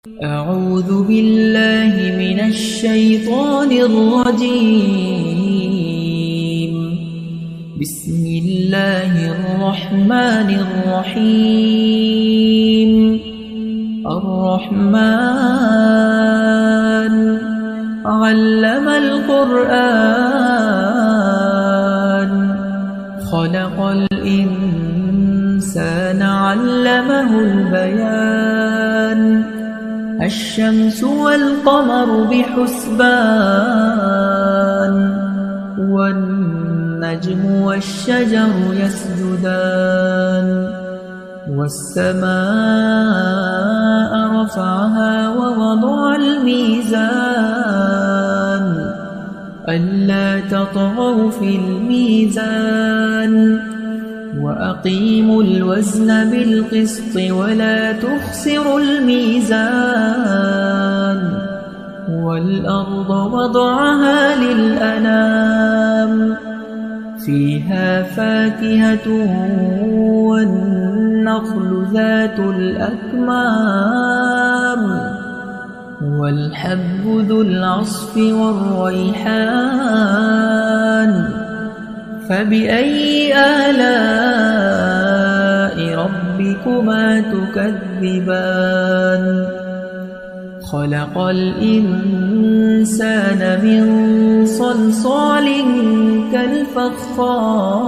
أعوذ بالله من الشيطان الرجيم. بسم الله الرحمن الرحيم. الرحمن علم القرآن خلق الإنسان علمه البيان الشمس والقمر بحسبان والنجم والشجر يسجدان والسماء رفعها ووضع الميزان ألا تطغوا في الميزان وأقيموا الوزن بالقسط ولا تخسروا الميزان والأرض وضعها للأنام فيها فاكهة والنخل ذات الأكمام والحب ذو العصف والريحان فبأي آلاء ربكما تكذبان خلق الإنسان من صلصال كالفخار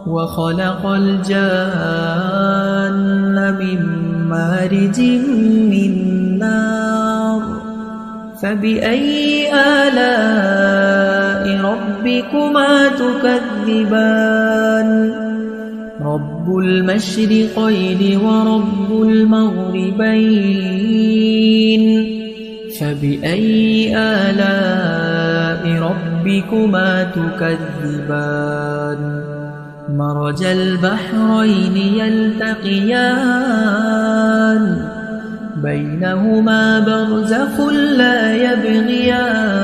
وخلق الجان من مارج من نار فبأي آلاء ربكما تكذبان رب المشرقين ورب المغربين فبأي آلاء ربكما تكذبان مرج البحرين يلتقيان بينهما برزخ لا يبغيان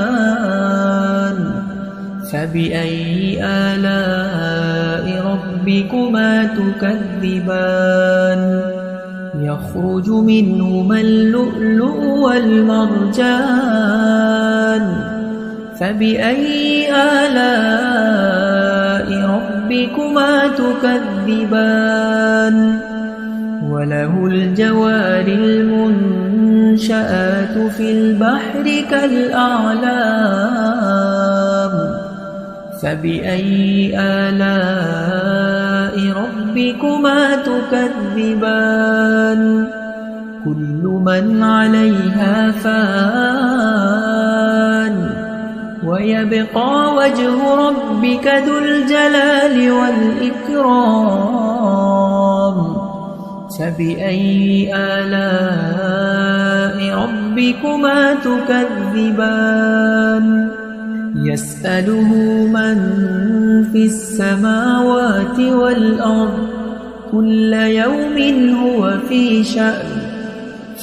فبأي آلاء ربكما تكذبان يخرج منهما اللؤلؤ والمرجان فبأي آلاء ربكما تكذبان وله الجوار المنشآت في البحر كالأعلام فبأي آلاء ربكما تكذبان كل من عليها فان ويبقى وجه ربك ذو الجلال والإكرام فبأي آلاء ربكما تكذبان يسأله من في السماوات والأرض كل يوم هو في شأن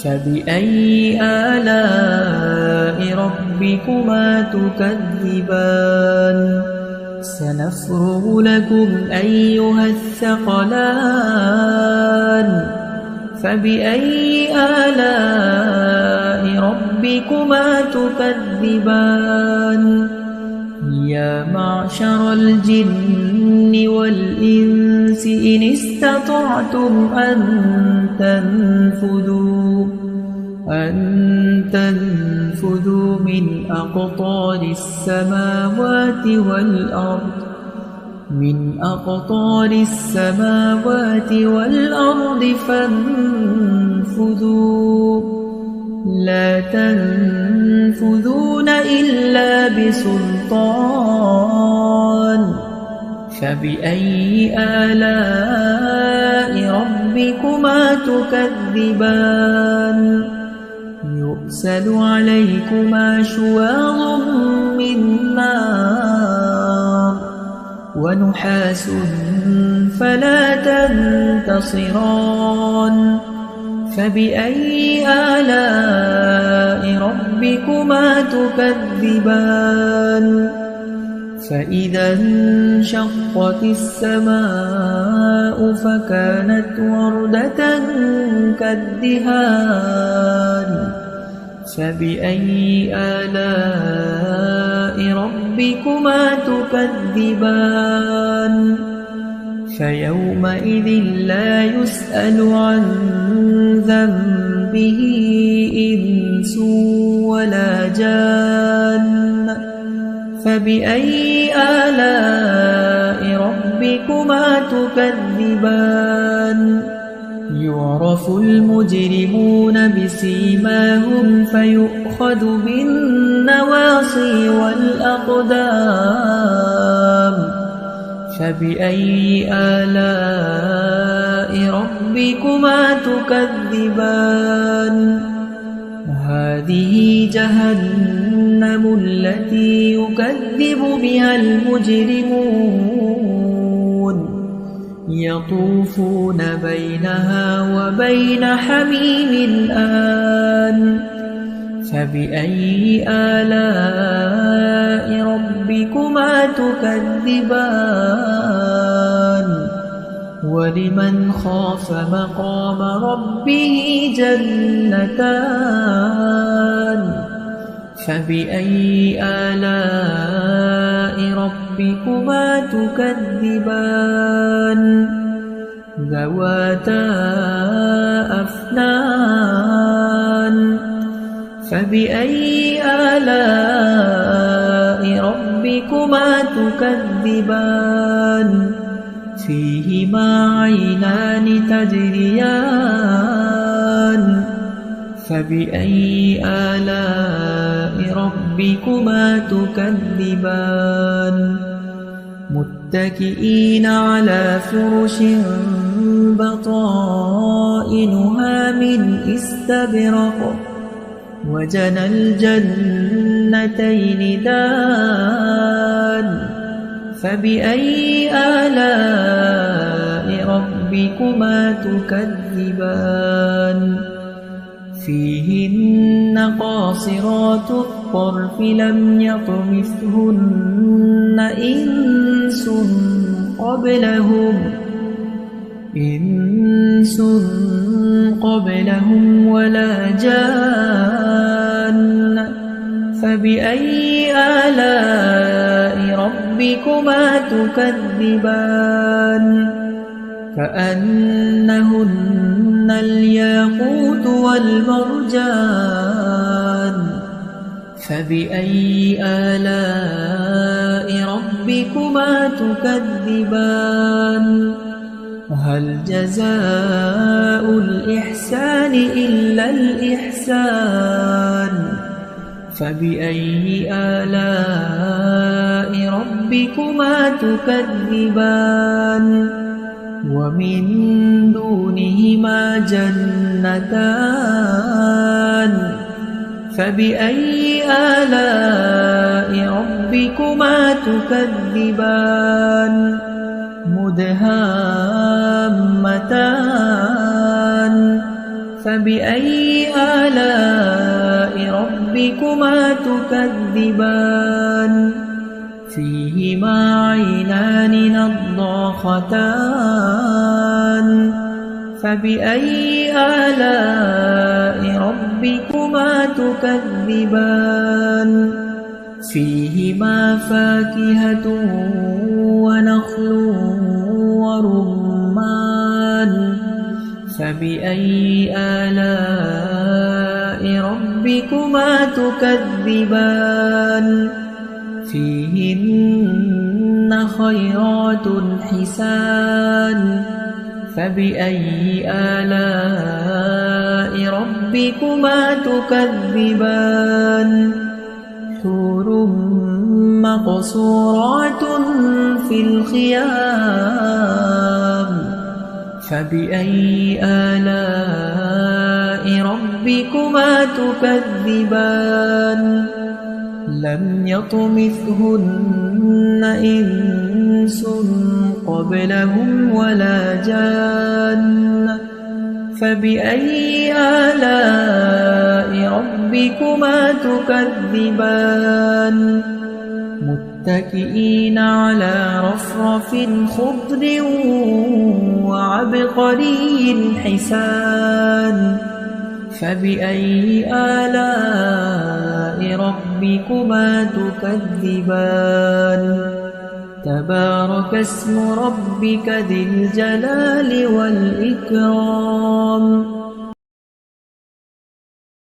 فبأي آلاء ربكما تكذبان سنفرغ لكم أيها الثقلان فبأي آلاء ربكما تكذبان يا معشر الجن والإنس إن استطعتم أن تنفذوا من أقطار السماوات والأرض فانفذوا لا تنفذون إلا بسلطان فبأي آلاء ربكما تكذبان يرسل عليكما شواظ من نار ونحاس فلا تنتصران فبأي آلاء ربكما تكذبان فإذا انشقت السماء فكانت وردة كالدهان فبأي آلاء ربكما تكذبان فيومئذ لا يسأل عن ذنبه إنس ولا جان فبأي آلاء ربكما تكذبان يعرف المجرمون بسيماهم فيؤخذ بالنواصي والأقدام فبأي آلاء ربكما تكذبان هذه جهنم التي يكذب بها المجرمون يطوفون بينها وبين حميم آن فبأي آلاء ربكما تكذبان ولمن خاف مقام ربه جنتان فبأي آلاء ربكما تكذبان ذواتا أفنان فبأي آلاء ربكما تكذبان فيهما عينان تجريان فبأي آلاء ربكما تكذبان متكئين على فرش بطائنها من استبرق وجنى الجنتين دان فبأي آلاء ربكما تكذبان فيهن قاصرات الطرف لم يطمثهن إنس قبلهم ولا جان فبأي آلاء ربكما تكذبان كأنهن الياقوت والمرجان فبأي آلاء ربكما تكذبان هل جزاء الإحسان إلا الإحسان فبأي آلاء ربكما تكذبان ومن دونهما جنتان فبأي آلاء ربكما تكذبان مدهامتان فبأي آلاء ربكما تكذبان فيهما عينان نضاختان فبأي آلاء ربكما تكذبان فيهما فاكهة ونخل ورمان فبأي آلاء ربكما تكذبان فيهن خيرات حسان فبأي آلاء ربكما تكذبان حور مقصورات في الخيام فبأي آلاء ربكما تكذبان لم يطمثهن إنس قبلهم ولا جان فبأي آلاء ربكما تكذبان متكئين على رفرف خضر وعبقري حسان فبأي آلاء ربكما تكذبان تبارك اسم ربك ذي الجلال والإكرام